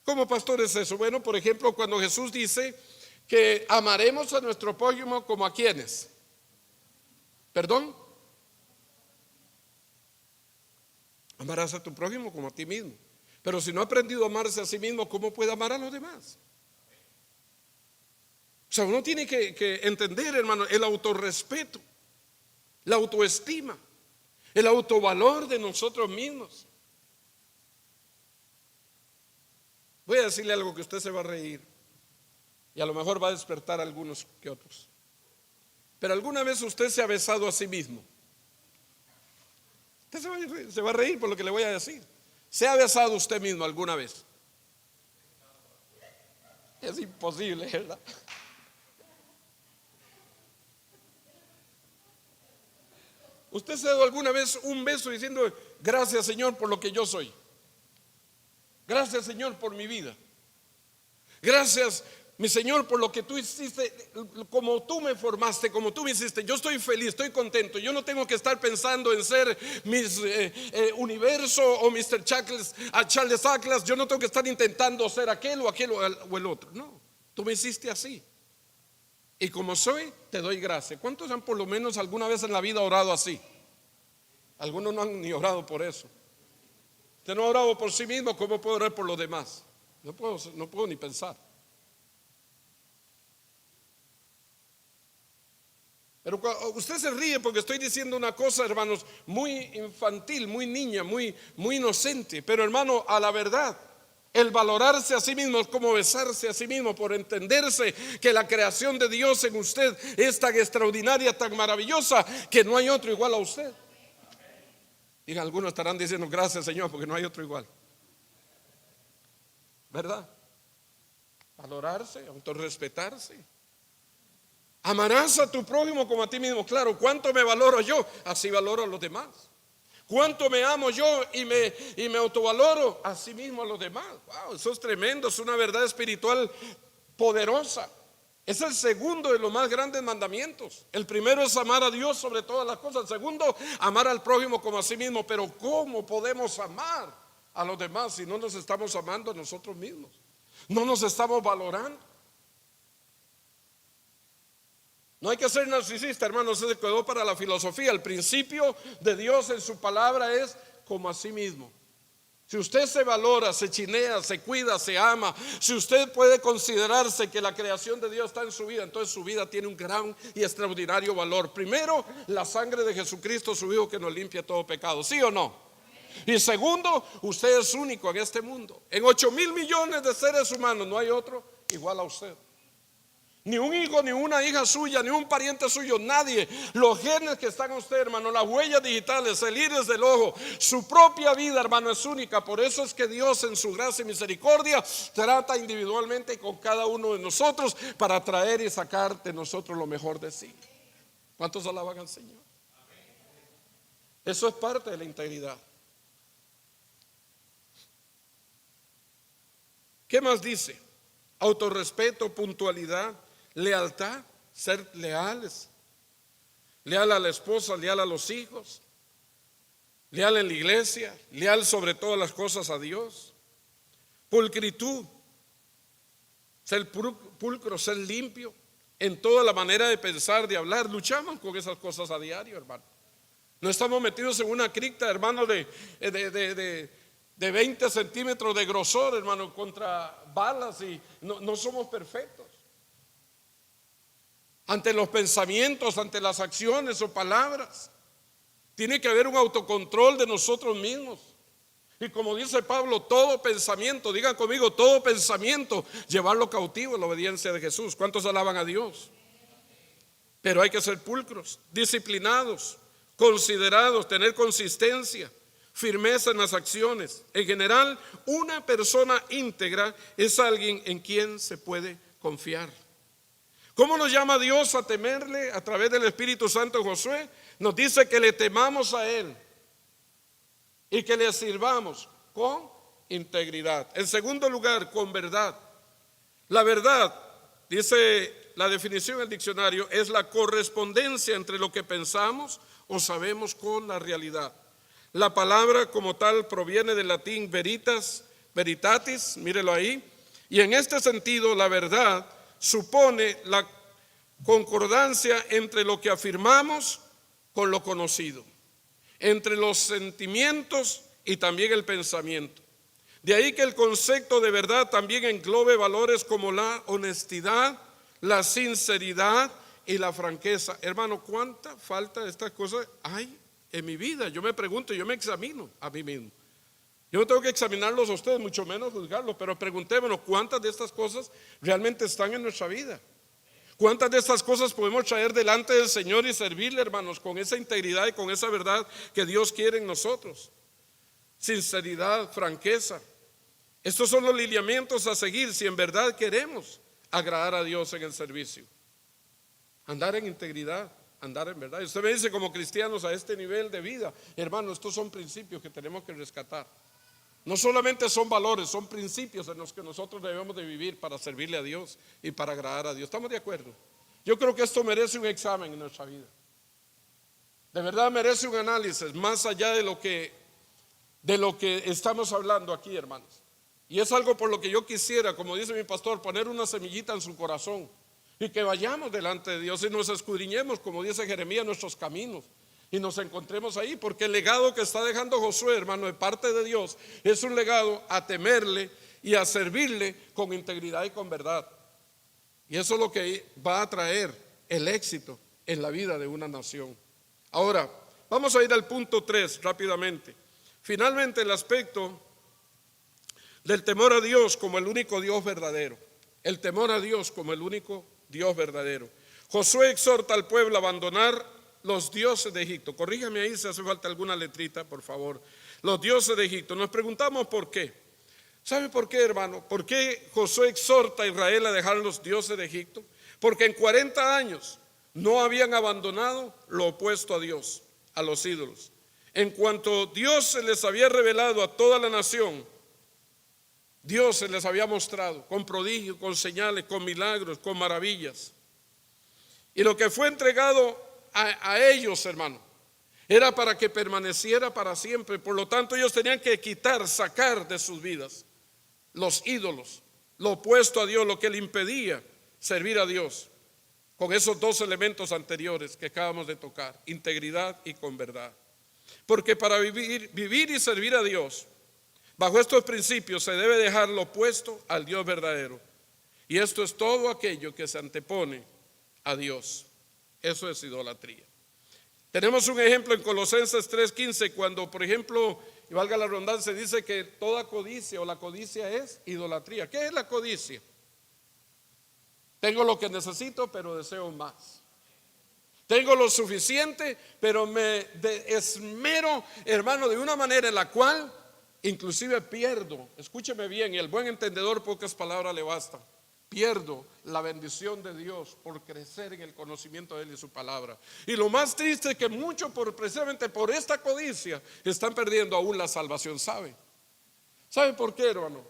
[SPEAKER 1] ¿Cómo, pastor, es eso? Bueno, por ejemplo, cuando Jesús dice que amaremos a nuestro prójimo como a quienes. ¿Perdón? Amarás a tu prójimo como a ti mismo. Pero si no ha aprendido a amarse a sí mismo, ¿cómo puede amar a los demás? O sea, uno tiene que entender, hermano, el autorrespeto, la autoestima, el autovalor de nosotros mismos. Voy a decirle algo que usted se va a reír y a lo mejor va a despertar a algunos que otros. Pero alguna vez usted se ha besado a sí mismo. Usted se va a reír por lo que le voy a decir. ¿Se ha besado usted mismo alguna vez? Es imposible, ¿verdad? ¿Usted se ha dado alguna vez un beso diciendo gracias, Señor, por lo que yo soy? Gracias, Señor, por mi vida. Gracias, mi Señor, por lo que tú hiciste, como tú me formaste, como tú me hiciste. Yo estoy feliz, estoy contento. Yo no tengo que estar pensando en ser Miss Universo o Mr. Charles Atlas. Yo no tengo que estar intentando ser aquel o el otro. No, tú me hiciste así. Y como soy, te doy gracias. ¿Cuántos han por lo menos alguna vez en la vida orado así? Algunos no han ni orado por eso. Usted no ha orado por sí mismo, ¿cómo puede orar por los demás? No puedo ni pensar. Pero usted se ríe porque estoy diciendo una cosa, hermanos, muy infantil, muy niña, muy inocente. Pero, hermano, a la verdad, el valorarse a sí mismo es como besarse a sí mismo, por entenderse que la creación de Dios en usted es tan extraordinaria, tan maravillosa, que no hay otro igual a usted. Digan, algunos estarán diciendo gracias, Señor, porque no hay otro igual. ¿Verdad? Valorarse, autorrespetarse. Amarás a tu prójimo como a ti mismo. Claro, ¿cuánto me valoro yo? Así valoro a los demás. ¿Cuánto me amo yo y me autovaloro? Así mismo a los demás. Wow, eso es tremendo, es una verdad espiritual poderosa. Es el segundo de los más grandes mandamientos. El primero es amar a Dios sobre todas las cosas. El segundo, amar al prójimo como a sí mismo. Pero ¿cómo podemos amar a los demás si no nos estamos amando a nosotros mismos? No nos estamos valorando. No hay que ser narcisista, hermanos, se quedó para la filosofía. El principio de Dios en su palabra es como a sí mismo. Si usted se valora, se chinea, se cuida, se ama, si usted puede considerarse que la creación de Dios está en su vida, entonces su vida tiene un gran y extraordinario valor. Primero, la sangre de Jesucristo, su Hijo, que nos limpia todo pecado, ¿sí o no? Y segundo, usted es único en este mundo. En 8,000 millones de seres humanos no hay otro igual a usted. Ni un hijo, ni una hija suya, ni un pariente suyo, nadie. Los genes que están en usted, hermano, las huellas digitales, el iris del ojo, su propia vida, hermano, es única. Por eso es que Dios, en su gracia y misericordia, trata individualmente con cada uno de nosotros para traer y sacar de nosotros lo mejor de sí. ¿Cuántos alaban al Señor? Eso es parte de la integridad. ¿Qué más dice? Autorrespeto, puntualidad, lealtad, ser leales. Leal a la esposa, leal a los hijos, leal en la iglesia, leal sobre todas las cosas a Dios. Pulcritud, ser pulcro, ser limpio en toda la manera de pensar, de hablar. Luchamos con esas cosas a diario, hermano. No estamos metidos en una cripta, hermano, de 20 centímetros de grosor, hermano, contra balas, y no somos perfectos. Ante los pensamientos, ante las acciones o palabras, tiene que haber un autocontrol de nosotros mismos. Y como dice Pablo, todo pensamiento, digan conmigo, todo pensamiento, llevarlo cautivo en la obediencia de Jesús. ¿Cuántos alaban a Dios? Pero hay que ser pulcros, disciplinados, considerados, tener consistencia, firmeza en las acciones. En general, una persona íntegra es alguien en quien se puede confiar. ¿Cómo nos llama Dios a temerle a través del Espíritu Santo en Josué? Nos dice que le temamos a Él y que le sirvamos con integridad. En segundo lugar, con verdad. La verdad, dice la definición del diccionario, es la correspondencia entre lo que pensamos o sabemos con la realidad. La palabra como tal proviene del latín veritas, veritatis, mírelo ahí, y en este sentido la verdad supone la concordancia entre lo que afirmamos con lo conocido, entre los sentimientos y también el pensamiento. De ahí que el concepto de verdad también englobe valores como la honestidad, la sinceridad y la franqueza. Hermano, ¿cuánta falta de estas cosas hay en mi vida? Yo me pregunto, yo me examino a mí mismo. Yo no tengo que examinarlos a ustedes, mucho menos juzgarlos, pero preguntémonos cuántas de estas cosas realmente están en nuestra vida. ¿Cuántas de estas cosas podemos traer delante del Señor y servirle, hermanos, con esa integridad y con esa verdad que Dios quiere en nosotros? Sinceridad, franqueza. Estos son los lineamientos a seguir si en verdad queremos agradar a Dios en el servicio. Andar en integridad, andar en verdad. Y usted me dice, como cristianos a este nivel de vida, hermano, estos son principios que tenemos que rescatar. No solamente son valores, son principios en los que nosotros debemos de vivir para servirle a Dios y para agradar a Dios. ¿Estamos de acuerdo? Yo creo que esto merece un examen en nuestra vida. De verdad merece un análisis más allá de lo que estamos hablando aquí, hermanos. Y es algo por lo que yo quisiera, como dice mi pastor, poner una semillita en su corazón y que vayamos delante de Dios y nos escudriñemos, como dice Jeremías, nuestros caminos y nos encontremos ahí, porque el legado que está dejando Josué, hermano, de parte de Dios, es un legado a temerle y a servirle con integridad y con verdad. Y eso es lo que va a traer el éxito en la vida de una nación. Ahora, vamos a ir al punto 3 rápidamente. Finalmente, el aspecto del temor a Dios como el único Dios verdadero. El temor a Dios como el único Dios verdadero. Josué exhorta al pueblo a abandonar los dioses de Egipto. Corríjame ahí si hace falta alguna letrita, por favor. Los dioses de Egipto. Nos preguntamos por qué. ¿Sabe por qué, hermano? ¿Por qué Josué exhorta a Israel a dejar los dioses de Egipto? Porque en 40 años no habían abandonado lo opuesto a Dios, a los ídolos. En cuanto Dios se les había revelado a toda la nación, Dios se les había mostrado con prodigios, con señales, con milagros, con maravillas. Y lo que fue entregado a ellos, hermano, era para que permaneciera para siempre. Por lo tanto, ellos tenían que quitar, sacar de sus vidas los ídolos, lo opuesto a Dios, lo que le impedía servir a Dios, con esos dos elementos anteriores que acabamos de tocar, integridad y con verdad. Porque para vivir y servir a Dios, bajo estos principios se debe dejar lo opuesto al Dios verdadero. Y esto es todo aquello que se antepone a Dios. Eso es idolatría. Tenemos un ejemplo en Colosenses 3:15, cuando, por ejemplo, y valga la redundancia, dice que toda codicia o la codicia es idolatría. ¿Qué es la codicia? Tengo lo que necesito, pero deseo más. Tengo lo suficiente, pero me esmero, hermano, de una manera en la cual inclusive pierdo, escúcheme bien, y el buen entendedor pocas palabras le bastan, pierdo la bendición de Dios por crecer en el conocimiento de Él y su palabra. Y lo más triste es que muchos, precisamente por esta codicia, están perdiendo aún la salvación. ¿Sabe por qué, hermano?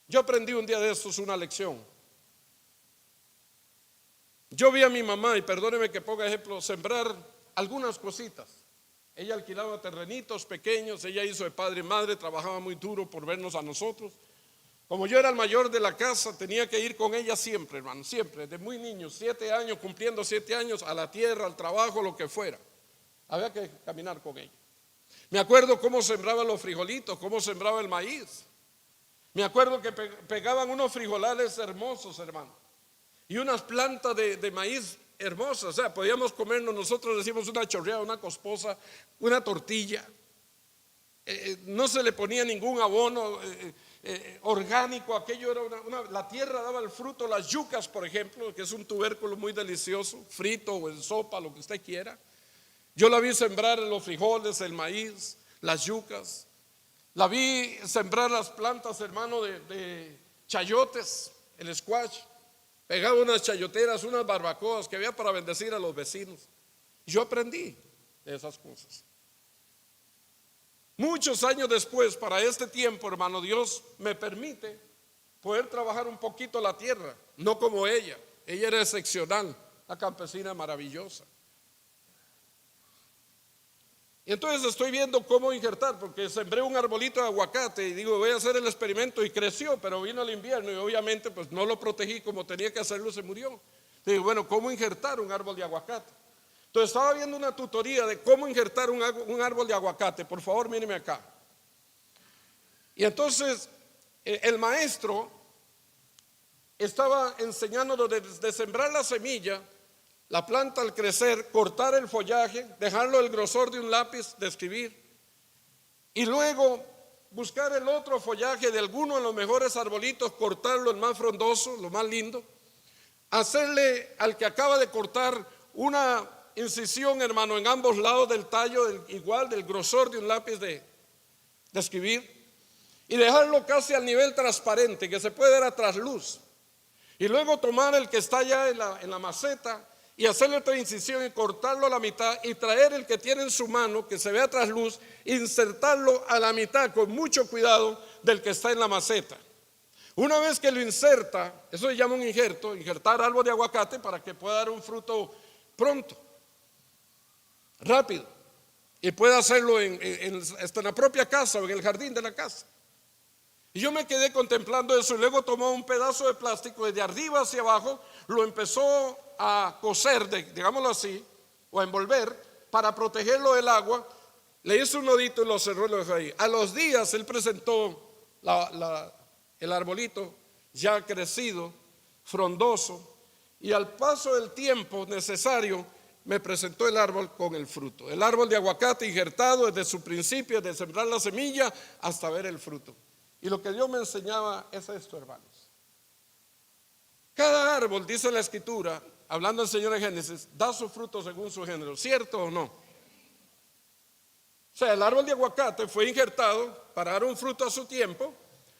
[SPEAKER 1] Yo aprendí un día de estos una lección. Yo vi a mi mamá, y perdóneme que ponga ejemplo, sembrar algunas cositas. Ella alquilaba terrenitos pequeños, ella hizo de padre y madre, trabajaba muy duro por vernos a nosotros. Como yo era el mayor de la casa, tenía que ir con ella siempre, hermano, siempre, desde muy niño, 7 años, cumpliendo 7 años, a la tierra, al trabajo, lo que fuera. Había que caminar con ella. Me acuerdo cómo sembraba los frijolitos, cómo sembraba el maíz. Me acuerdo que pegaban unos frijolales hermosos, hermano, y unas plantas de maíz hermosas. O sea, podíamos comernos, nosotros decimos una chorreada, una cosposa, una tortilla. No se le ponía ningún abono orgánico, aquello era la tierra daba el fruto. Las yucas, por ejemplo, que es un tubérculo muy delicioso, frito o en sopa, lo que usted quiera. Yo la vi sembrar los frijoles, el maíz, las yucas. La vi sembrar las plantas, hermano, de chayotes, el squash, pegaba unas chayoteras, unas barbacoas que había para bendecir a los vecinos. Yo aprendí de esas cosas. Muchos años después, para este tiempo, hermano, Dios me permite poder trabajar un poquito la tierra, no como ella. Ella era excepcional, la campesina maravillosa. Y entonces estoy viendo cómo injertar, porque sembré un arbolito de aguacate y digo, voy a hacer el experimento, y creció, pero vino el invierno y obviamente pues no lo protegí como tenía que hacerlo, se murió. Digo, bueno, ¿cómo injertar un árbol de aguacate? Entonces estaba viendo una tutoría de cómo injertar un árbol de aguacate. Por favor, míreme acá. Y entonces el maestro estaba enseñándonos de sembrar la semilla, la planta al crecer, cortar el follaje, dejarlo el grosor de un lápiz de escribir y luego buscar el otro follaje de alguno de los mejores arbolitos, cortarlo el más frondoso, lo más lindo, hacerle al que acaba de cortar una incisión, hermano, en ambos lados del tallo, igual del grosor de un lápiz de escribir, y dejarlo casi al nivel transparente, que se puede ver a trasluz, y luego tomar el que está ya en la maceta y hacerle otra incisión y cortarlo a la mitad, y traer el que tiene en su mano, que se vea a trasluz, insertarlo a la mitad con mucho cuidado del que está en la maceta. Una vez que lo inserta, eso se llama un injerto, injertar árbol de aguacate para que pueda dar un fruto pronto, rápido, y pueda hacerlo hasta en la propia casa o en el jardín de la casa. Y yo me quedé contemplando eso, y luego tomó un pedazo de plástico y de arriba hacia abajo lo empezó a coser, digámoslo así, o a envolver para protegerlo del agua. Le hizo un nodito y lo cerró y lo dejó ahí. A los días él presentó el arbolito ya crecido, frondoso, y al paso del tiempo necesario me presentó el árbol con el fruto. El árbol de aguacate injertado desde su principio, de sembrar la semilla hasta ver el fruto. Y lo que Dios me enseñaba es esto, hermanos. Cada árbol, dice la Escritura, hablando el Señor en Génesis, da su fruto según su género, ¿cierto o no? O sea, el árbol de aguacate fue injertado para dar un fruto a su tiempo,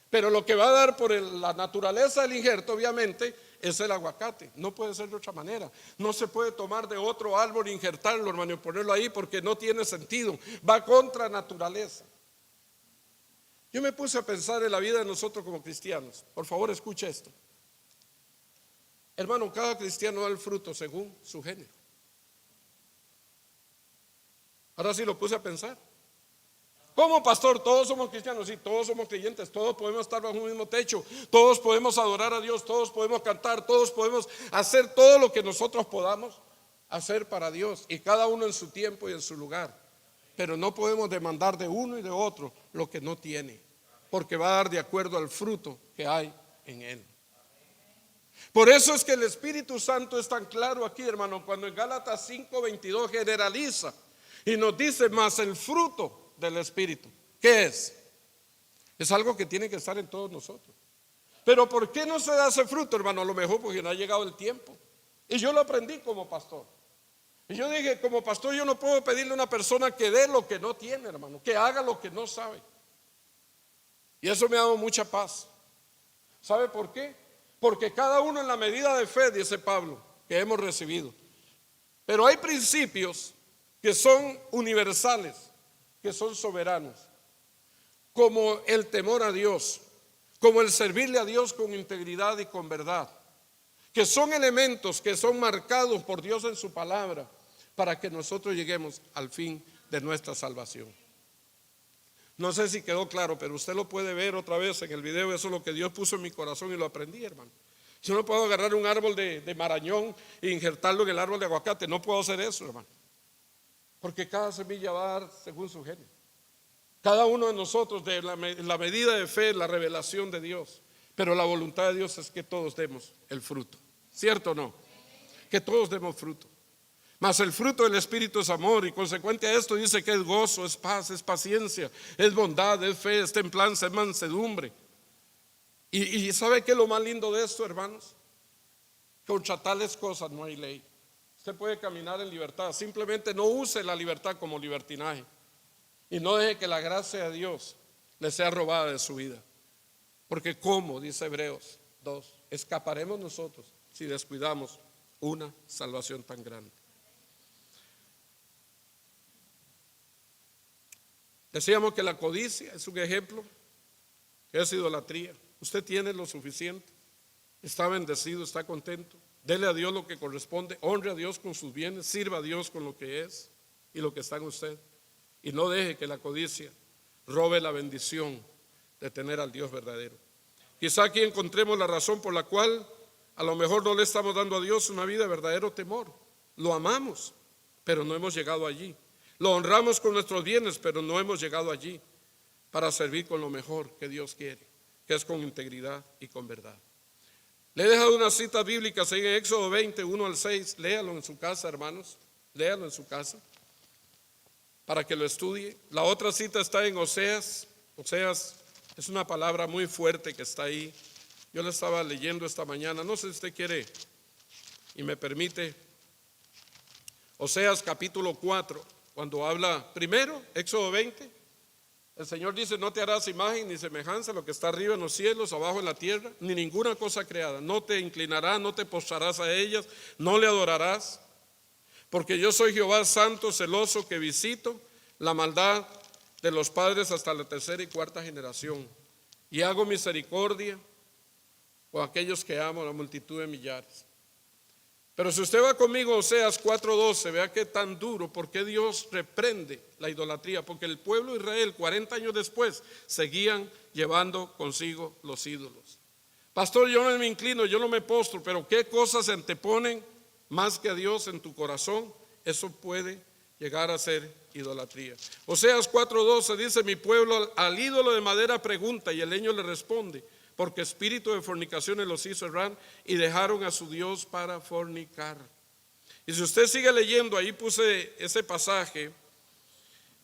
[SPEAKER 1] pero lo que va a dar por la naturaleza del injerto, obviamente, es el aguacate. No puede ser de otra manera. No se puede tomar de otro árbol e injertarlo, hermano, y ponerlo ahí, porque no tiene sentido. Va contra naturaleza. Yo me puse a pensar en la vida de nosotros como cristianos. Por favor, escucha esto. Hermano, cada cristiano da el fruto según su género. Ahora sí lo puse a pensar. ¿Cómo, pastor? Todos somos cristianos. Sí, todos somos creyentes. Todos podemos estar bajo un mismo techo. Todos podemos adorar a Dios. Todos podemos cantar. Todos podemos hacer todo lo que nosotros podamos hacer para Dios. Y cada uno en su tiempo y en su lugar. Pero no podemos demandar de uno y de otro lo que no tiene, porque va a dar de acuerdo al fruto que hay en él. Por eso es que el Espíritu Santo es tan claro aquí, hermano, cuando en Gálatas 5:22 generaliza y nos dice: más el fruto del Espíritu. ¿Qué es? Es algo que tiene que estar en todos nosotros. Pero ¿por qué no se da ese fruto, hermano? A lo mejor porque no ha llegado el tiempo. Y yo lo aprendí como pastor. Y yo dije, como pastor, yo no puedo pedirle a una persona que dé lo que no tiene, hermano, que haga lo que no sabe. Y eso me ha dado mucha paz. ¿Sabe por qué? Porque cada uno en la medida de fe, dice Pablo, que hemos recibido. Pero hay principios que son universales, que son soberanos, como el temor a Dios, como el servirle a Dios con integridad y con verdad, que son elementos que son marcados por Dios en su palabra para que nosotros lleguemos al fin de nuestra salvación. No sé si quedó claro, pero usted lo puede ver otra vez en el video. Eso es lo que Dios puso en mi corazón y lo aprendí, hermano. Yo no puedo agarrar un árbol de marañón e injertarlo en el árbol de aguacate. No puedo hacer eso, hermano, porque cada semilla va a dar según su género. Cada uno de nosotros, de la medida de fe, la revelación de Dios. Pero la voluntad de Dios es que todos demos el fruto. ¿Cierto o no? Que todos demos fruto. Mas el fruto del Espíritu es amor, y consecuente a esto dice que es gozo, es paz, es paciencia, es bondad, es fe, es templanza, es mansedumbre. Y ¿sabe qué es lo más lindo de esto, hermanos? Contra tales cosas no hay ley. Usted puede caminar en libertad. Simplemente no use la libertad como libertinaje, y no deje que la gracia de Dios le sea robada de su vida. Porque ¿cómo? Dice Hebreos 2, escaparemos nosotros si descuidamos una salvación tan grande. Decíamos que la codicia es un ejemplo que es idolatría. Usted tiene lo suficiente, está bendecido, está contento. Dele a Dios lo que corresponde, honre a Dios con sus bienes, sirva a Dios con lo que es y lo que está en usted. Y no deje que la codicia robe la bendición de tener al Dios verdadero. Quizá aquí encontremos la razón por la cual a lo mejor no le estamos dando a Dios una vida de verdadero temor. Lo amamos, pero no hemos llegado allí. Lo honramos con nuestros bienes, pero no hemos llegado allí para servir con lo mejor que Dios quiere, que es con integridad y con verdad. Le he dejado unas citas bíblicas en Éxodo 20, 1 al 6. Léalo en su casa, hermanos. Léalo en su casa para que lo estudie. La otra cita está en Oseas. Oseas es una palabra muy fuerte que está ahí. Yo la estaba leyendo esta mañana. No sé si usted quiere y me permite. Oseas capítulo 4, cuando habla primero, Éxodo 20. El Señor dice: no te harás imagen ni semejanza a lo que está arriba en los cielos, abajo en la tierra, ni ninguna cosa creada. No te inclinarás, no te postrarás a ellas, no le adorarás. Porque yo soy Jehová santo, celoso, que visito la maldad de los padres hasta la tercera y cuarta generación. Y hago misericordia con aquellos que amo, la multitud de millares. Pero si usted va conmigo a Oseas 4:12, vea qué tan duro, porque Dios reprende la idolatría, porque el pueblo de Israel 40 años después seguían llevando consigo los ídolos. Pastor, yo no me inclino, yo no me postro, pero qué cosas se anteponen más que a Dios en tu corazón. Eso puede llegar a ser idolatría. Oseas 4:12 dice: mi pueblo al ídolo de madera pregunta y el leño le responde, porque espíritu de fornicaciones los hizo errar y dejaron a su Dios para fornicar. Y si usted sigue leyendo, ahí puse ese pasaje: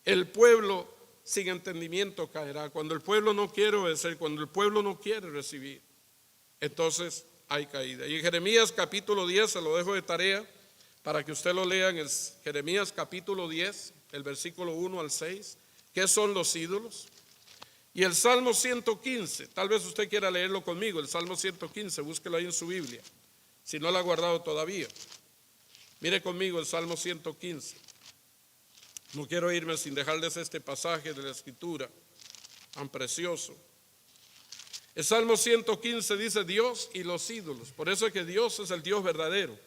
[SPEAKER 1] el pueblo sin entendimiento caerá. Cuando el pueblo no quiere obedecer, cuando el pueblo no quiere recibir, entonces hay caída. Y en Jeremías capítulo 10, se lo dejo de tarea para que usted lo lea, en Jeremías capítulo 10, el versículo 1 al 6, ¿qué son los ídolos? Y el Salmo 115, tal vez usted quiera leerlo conmigo, el Salmo 115, búsquelo ahí en su Biblia, si no lo ha guardado todavía. Mire conmigo el Salmo 115. No quiero irme sin dejarles este pasaje de la Escritura tan precioso. El Salmo 115 dice: Dios y los ídolos. Por eso es que Dios es el Dios verdadero.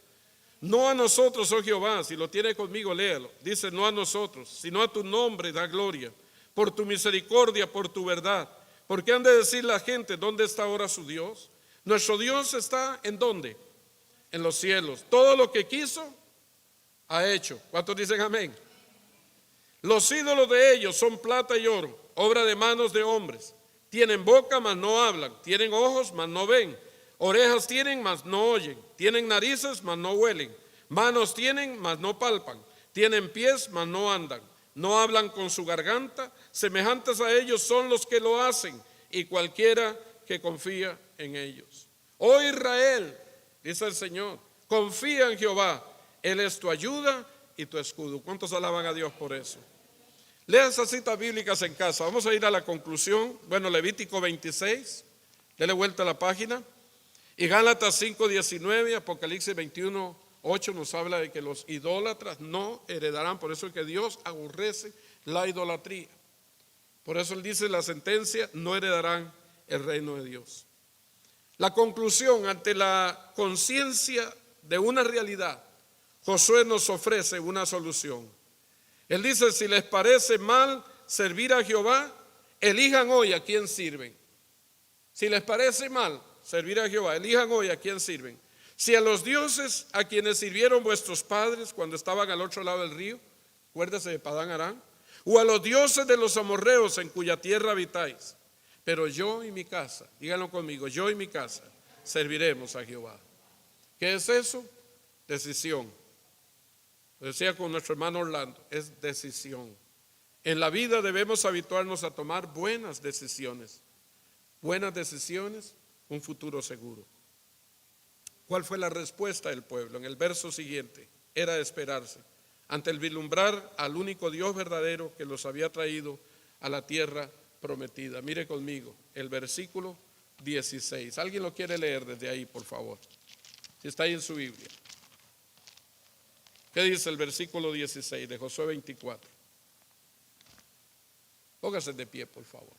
[SPEAKER 1] No a nosotros, oh Jehová, si lo tiene conmigo, léalo. Dice: no a nosotros, sino a tu nombre da gloria, por tu misericordia, por tu verdad. ¿Por qué han de decir la gente: ¿dónde está ahora su Dios? Nuestro Dios está ¿en dónde? En los cielos. Todo lo que quiso, ha hecho. ¿Cuántos dicen amén? Los ídolos de ellos son plata y oro, obra de manos de hombres. Tienen boca, mas no hablan. Tienen ojos, mas no ven. Orejas tienen, mas no oyen. Tienen narices, mas no huelen. Manos tienen, mas no palpan. Tienen pies, mas no andan. No hablan con su garganta. Semejantes a ellos son los que lo hacen, y cualquiera que confía en ellos. Oh Israel, dice el Señor, confía en Jehová. Él es tu ayuda y tu escudo. ¿Cuántos alaban a Dios por eso? Lea esas citas bíblicas en casa. Vamos a ir a la conclusión. Bueno, Levítico 26, dele vuelta a la página. Y Gálatas 5:19, Apocalipsis 21:8 nos habla de que los idólatras no heredarán. Por eso es que Dios aborrece la idolatría. Por eso Él dice en la sentencia: no heredarán el reino de Dios. La conclusión: ante la conciencia de una realidad, Josué nos ofrece una solución. Él dice: si les parece mal servir a Jehová, elijan hoy a quién sirven. Si les parece mal servir a Jehová, elijan hoy a quién sirven. Si a los dioses a quienes sirvieron vuestros padres cuando estaban al otro lado del río, acuérdese de Padán Aram, o a los dioses de los amorreos en cuya tierra habitáis. Pero yo y mi casa, díganlo conmigo, yo y mi casa serviremos a Jehová. ¿Qué es eso? Decisión. Lo decía con nuestro hermano Orlando, es decisión. En la vida debemos habituarnos a tomar buenas decisiones. Buenas decisiones, un futuro seguro. ¿Cuál fue la respuesta del pueblo? En el verso siguiente, era de esperarse, ante el vislumbrar al único Dios verdadero que los había traído a la tierra prometida. Mire conmigo el versículo 16. ¿Alguien lo quiere leer desde ahí, por favor? Si está ahí en su Biblia. ¿Qué dice el versículo 16 de Josué 24? Póngase de pie, por favor.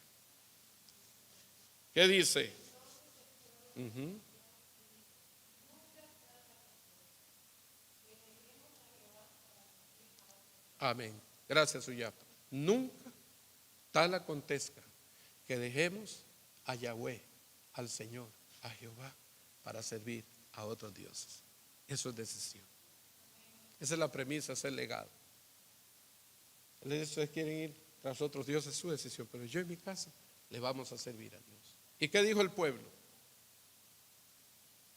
[SPEAKER 1] ¿Qué dice? Amén. Gracias, Suyapa. Nunca tal acontezca que dejemos a Yahweh, al Señor, a Jehová, para servir a otros dioses. Eso es decisión. Esa es la premisa, ese es el legado. Ustedes quieren ir tras otros dioses, es su decisión, pero yo en mi casa le vamos a servir a Dios. ¿Y qué dijo el pueblo?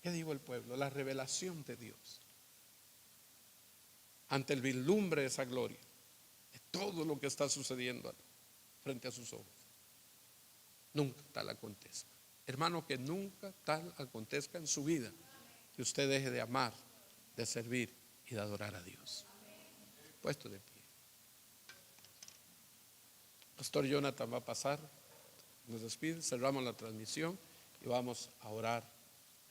[SPEAKER 1] ¿Qué dijo el pueblo? La revelación de Dios ante el vislumbre de esa gloria, de todo lo que está sucediendo frente a sus ojos. Nunca tal acontezca. Hermano, que nunca tal acontezca en su vida, que usted deje de amar, de servir y de adorar a Dios. Puesto de pie. Pastor Jonathan va a pasar, nos despide, cerramos la transmisión y vamos a orar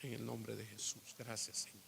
[SPEAKER 1] en el nombre de Jesús. Gracias, Señor.